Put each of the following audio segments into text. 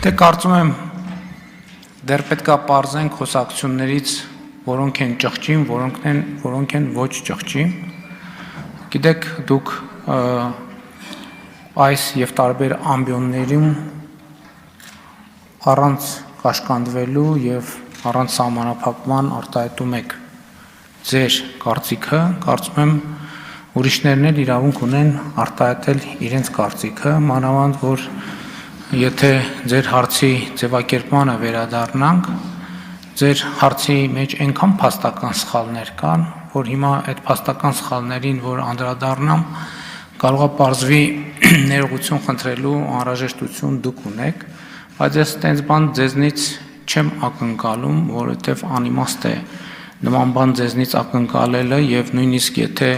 Դե կարծում եմ դեռ պետք է պարզենք խոսակցություններից, որոնք են ճղճին, որոնք են ոչ ճղճին։ Գիտեք, դուք այս եւ տարբեր ամբիոններում առանց կաշկանդվելու եւ առանց սահմանափակման արտահայտում եք ձեր կարծիքը, կարծում եմ ուրիշներն էլ իրավունք ունեն արտահայտել իրենց կարծիքը, մանավանդ որ եթե ձեր հարցի ձևակերպմանը վերադառնանք, ձեր հարցի մեջ այնքան փաստական սխալներ կան, որ հիմա այդ փաստական սխալներին, որ անդրադառնամ, կարող է պարզվի ներողություն խնդրելու անհրաժեշտություն դուք ունեք, բայց ես տենց բան ձեզնից չեմ ակնկալում, որովհետև անիմաստ է նման բան ձեզնից ակնկալելը եւ նույնիսկ եթե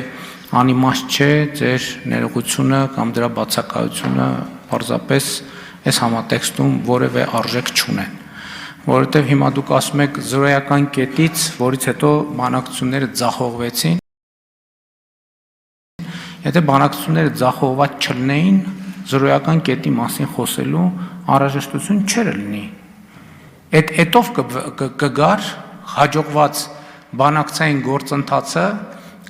անիմաստ չէ, ձեր ներողությունը կամ դրա բացակայությունը պարզապես այս համատեքստում որևէ արժեք չունեն, որովհետև հիմա դուք ասում եք զրոյական կետից, որից հետո բանակցությունները ձախողվեցին, եթե բանակցությունները ձախողված չլինեին, զրոյական կետի մասին խոսելու անհրաժեշտություն չէր լինի։ Էդով կգար հաջողված բանակցային գործընթացը,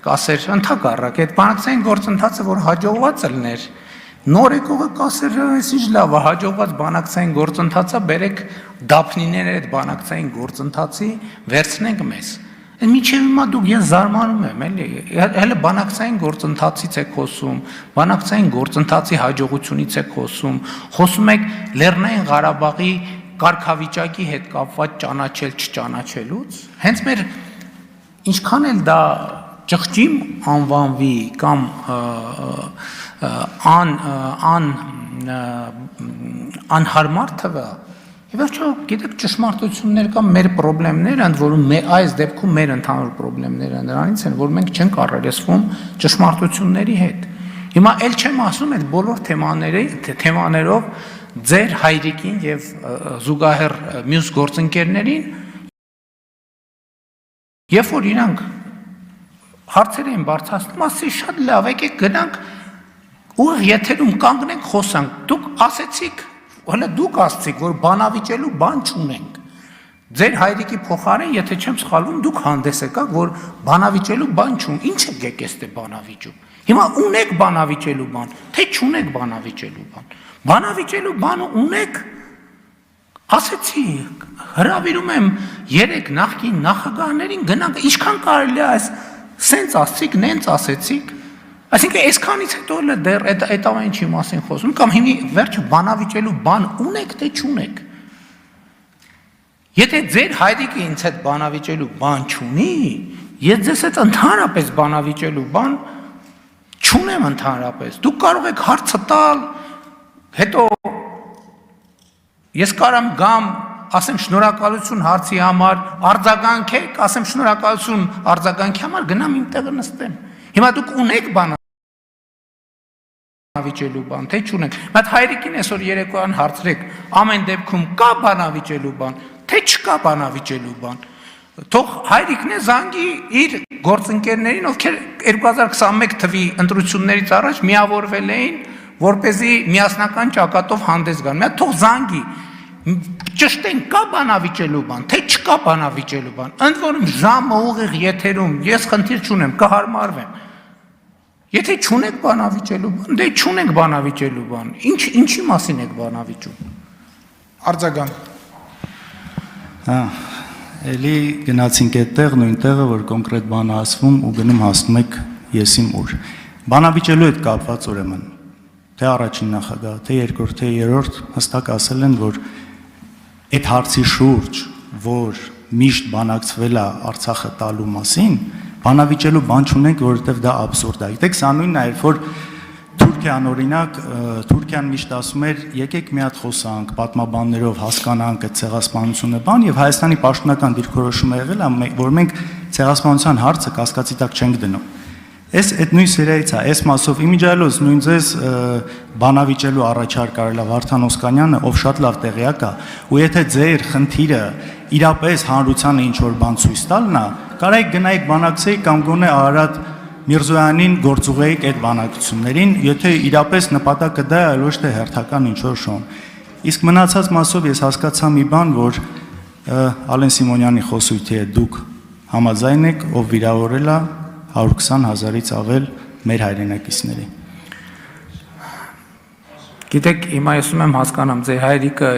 կասեր ընդհակառակ, այդ բանակցային գործընթացը, որ հաջողված լիներ, նոր եկողը կասեր, այս ինչ լավ է, հաջողված բանակցային գործընթացը, բերեք դափնիները այդ բանակցային գործընթացի, վերցնենք մեզ։ Մինչև հիմա դուք ես զարմանում եմ, էլի, հələ բանակցային գործընթացից եք խոսում, բանակցային գործընթացի հաջողությունից եք խոսում եք Լեռնային Ղարաբաղի կարգավիճակի հետ կապված ճանաչել չճանաչելուց, հենց մեր ինչքան էլ դա ճղճիմ անվանվի կամ անհարմար թվա, Վերջո, գիտեք, ճշմարտություններ կամ մեր պրոբլեմները, ընդ որում այս դեպքում մեր ընդհանուր պրոբլեմները նրանից են, որ մենք չենք առերեսվում ճշմարտությունների հետ։ Հիմա էլ չեմ ասում այդ բոլոր թեմաներով ձեր հայրիկին եւ զուգահեռ մյուս գործընկերներին, երբ որ իրանք հարցեր են բարձրացնում, ասի շատ լավ, եկեք գնանք ուղիղ եթերում կանգնենք խոսանք, դուք ասեցիք Հələ դուք ասացիք, որ բանավիճելու բան չունենք, ձեր հայրիկի փոխարեն, եթե չեմ սխալվում, դուք հանդես եկաք, որ բանավիճելու բան չունենք, ինչ եք եկես դե բանավիճում, հիմա ունեք բանավիճելու բան, թե չունեք բանավիճելու բան, բանավիճելու բանը ունեք, ասեցի, հրավիրում եմ 3 նախկին նախագահներին, գնանք, ինչքան կարելի է այս, սենց ասեցիք, նենց ասեցիք, Այսինքն այսքանից հետո դեռ այդ ամեն ինչի մասին խոսում, կամ հիմի վերջը բանավիճելու բան ունեք, թե չունեք։ Եթե ձեր հայրիկը ինձ հետ բանավիճելու բան չունի, ես ձեզ հետ ընդհանրապես բանավիճելու բան չունեմ ընդհանրապես։ Դուք կարող եք հարցը տալ, հետո ես կարամ գամ, ասեմ շնորհակալություն հարցի համար, արձագանքեք, ասեմ շնորհակալություն արձագանքի համար, գնամ իմ տեղը նստեմ։ Հիմա դուք ունեք բանավիճելու բան, թե չունեք, բայց հայրիկին այսօր երեկոյան հարցրեք, ամեն դեպքում կա բանավիճելու բան, թե չկա բանավիճելու բան, թող հայրիկն է զանգի իր գործընկերներին, ովքեր 2021 թվի ընտրություններից առաջ միավորվել էին, որպեսզի միասնական ճակատով հանդես գան, մի թող զանգի, ճշտեն կա բանավիճելու բան, թե չկա բանավիճելու բան, ընդ որում ժամը ուղիղ եթերում, ես խնդիր չունեմ, կհարմարվեմ, եթե չունեք բանավիճելու բան, դե չունեք բանավիճելու բան, ինչի մասին եք բանավիճում, արձագանք, էլի գնացինք այդ տեղ, նույն տեղը, որ կոնկրետ բան ասվում ու գնում հասնում եք եսիմ ուր, բանավիճելու հետ կապված ուրեմն, թե առաջին նախագահ, թե երկրորդ, թե երրորդ հստակ ասել են, որ այդ հարցի շուրջ, որ միշտ բանակցվել է Արցախը տալու մասին, բանավիճելու բան չունենք, որովհետև դա աբսուրդ է։ Գիտեք, սա նույնն է, երբ որ Թուրքիան օրինակ, Թուրքիան միշտ ասում էր, եկեք մի հատ խոսանք, պատմաբաններով հասկանանք այդ ցեղասպանությունը բան, եւ Հայաստանի պաշտոնական դիրքորոշումը եղել է, որ մենք ցեղասպանության հարցը կասկածի տակ չենք դնում։ Այդ նույն սերիայից է, այս մասով իմիջայլոց նույն ձեզ բանավիճելու առաջարկ արել է Վարդան Օսկանյանը, ով շատ լավ տեղյակ է, ու եթե ձեր խնդիրը իրապես հանրությանը ինչ որ բան ցույց տալն է, կարեք գնայիք բանակցեիք կամ գոնե Արարատ Միրզոյանին գործուղեիք այդ բանակցություններին, եթե իրապես նպատակը դա է, այլ ոչ թե հերթական ինչ որ շոն։ Իսկ մնացած մասով ես հասկացա մի բան, որ Ալեն Սիմոնյանի խոսույթի հետ դուք համաձայն եք, ով վիրավորել է 120,000-ից ավել մեր հայրենակիցների։ Գիտեք, հիմա ես ուզում եմ հասկանամ, ձեր հայրիկը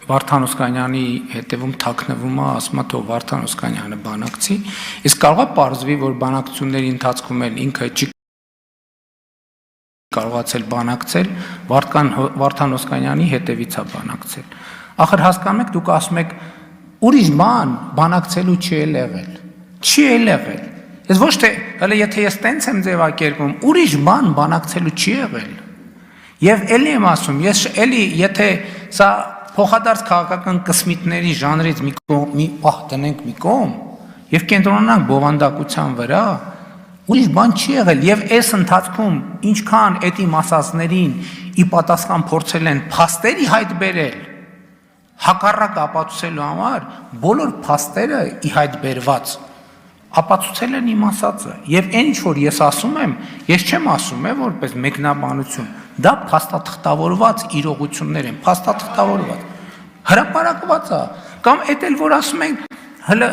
Վարդան Օսկանյանի հետևում թաքնվում է, ասում է թող Վարդան Օսկանյանը բանակցի, իսկ կարող է պարզվի, որ բանակցությունների ընթացքում էլ ինքը չի կարողացել բանակցել, Վարդան Օսկանյանի հետևից է բանակցել։ Ախր հասկանում եք, դուք ասում եք, ուրիշ բան բանակցելու չի եղել։ Չի եղել։ Ես ոչ թե, հələ եթե ես տենց եմ ձևակերպում, ուրիշ բան բանակցելու չի եղել։ Եվ էլի եմ ասում, ես էլի եթե սա փոխադարձ քաղաքական կսմիտների ժանրից մի պահ տնենք մի կողմ եւ կենտրոնանանք բովանդակության վրա, ուրիշ բան չի եղել եւ այս ընթացքում ինչքան էդի մասածներին ի պատասխան փորձել են փաստերի հայտ բերել հակառակ ապացուցելու համար, բոլոր փաստերը ի հայտ բերված ապացուցել են իմ ասածը եւ այն ինչ որ ես ասում եմ, ես չեմ ասում որպես մեկնաբանություն, դա փաստաթղթավորված իրողություններ են, փաստաթղթավորված, հրապարակված է, կամ էդ էլ որ ասում են, հələ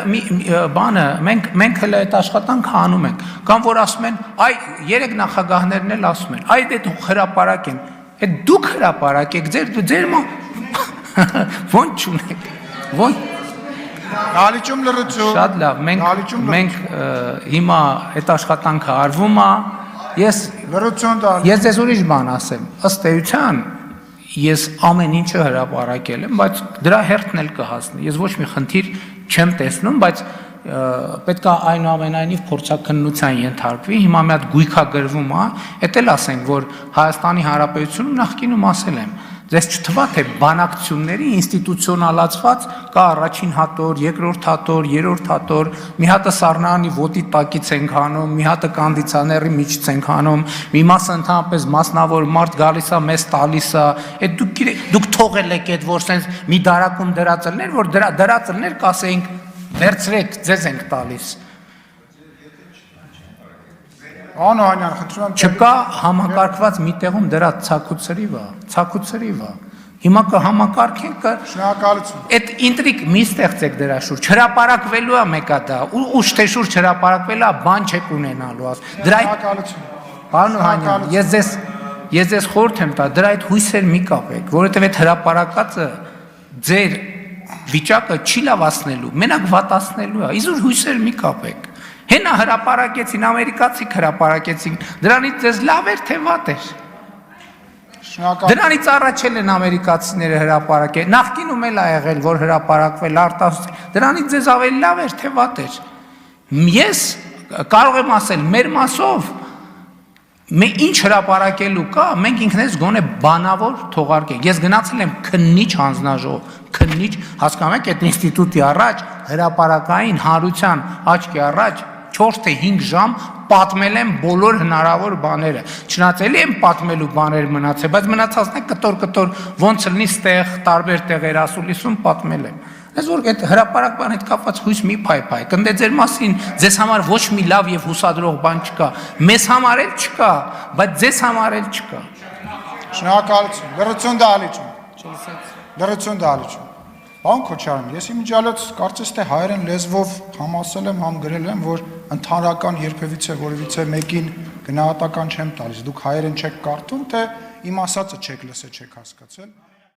բանը, մենք հələ այդ աշխատանքը անում ենք, կամ որ ասում են, այ երեք նախագահներն էլ ասում են, այ դե դուք հրապարակեն, այդ դուք հրապարակեք, ձեր ոնց չունեք, ոնց Դալիճում լրացու։ Շատ լավ, մենք հիմա այդ աշխատանքը արվում է, ես ձեզ ուրիշ բան ասեմ, ըստ էության ես ամեն ինչը հրապարակել եմ, բայց դրա հերթն էլ կհասնի, ես ոչ մի խնդիր չեմ տեսնում, բայց պետք է այնուամենայնիվ փորձաքննության ենթարկվի, հիմա մի հատ գույքագրվում է, էդ էլ ասենք, որ Հայաստանի Հանրապետությունում նախկինում ասել եմ, ձեզ չթվա թե բանակցությունների ինստիտուցիոնալացված կա առաջին հատոր, երկրորդ հատոր, երրորդ հատոր, մի հատը Սառնարանի ոտի տակից ենք հանում, մի հատը կոնդիցիոների միջից ենք հանում, մի մասը ընդհանրապես մասնավոր մարդ գալիս է, մեզ տալիս է, այդ դուք թողել եք այդ որ sense մի դարակում դրածելներ, որ դրածելներ կասեինք վերցրեք, ձեզ ենք տալիս։ Անոհանյան, խնդրում եմ Չկա համակարգված մի տեղում դրա ցակուցրիվ է։ Հիմա կհամակարգենք շնորհակալություն։ այդ ինտրիգ մի ստեղծեք դրա շուրջ։ Հրապարակվելու է մեկա դա։ Ուշ թե շուրջ հրապարակվելա բան չեք ունենալու աս։ Դրա Շնորհակալություն։ Պարոն Օհանյան, ես ձեզ խորհուրդ եմ տա, դրա այդ հույսեր մի կապեք, որովհետև այդ հրապարակածը ձեր վիճակը չի լավացնելու, մենակ վատացնելու է։ Իզուր հույսեր մի կապեք։ Հենա հրապարակեցին, ամերիկացիք հրապարակեցին, դրանից ձեզ լավ էր թե վատ էր։ Դրանից առաջել են ամերիկացիները հրապարակել, նախկինում էլ ա եղել, որ հրապարակվել արտասուց, դրանից ձեզ ավելի լավ էր թե վատ էր։ Ես կարող եմ ասել, մեր մասով, ինչ հրապարակելու կա, մենք ինքնես գոնե բանավոր թողարկենք։ Ես գնացել եմ քննիչ հանձնաժողով, քննիչ, հասկանում եք, այդ ինստիտուտի առաջ, հրապարակային հանրության աչքի առաջ 4 թե 5 ժամ պատմել եմ բոլոր հնարավոր բաները։ Չնայած էլի եմ պատմելու բաներ մնացել, բայց մնացածն է կտոր ոնց լինի ստեղ, տարբեր տեղեր ասուլիսում պատմել եմ։ Ես որ այդ հրապարակման հետ կապված հույս մի փայփայ, կնդե ձեր մասին ձեզ համար ոչ մի լավ եւ հուսադրող բան չկա, մեզ համար էլ չկա, բայց ձեզ համար էլ չկա։ Շնորհակալություն։ Լրացուն դալիճում։ Լրացուն դալիճում։ Պարոն Քոչարյան, ես իմիջիալոց կարծես թե հայերեն լեզվով համ ասել եմ, համ գրել եմ, որ ընդհանրական երբևիցե որևիցե մեկին գնահատական չեմ տալիս։ Դուք հայերեն չեք կարդում, թե իմ ասածը չեք լսել, չեք հասկացել։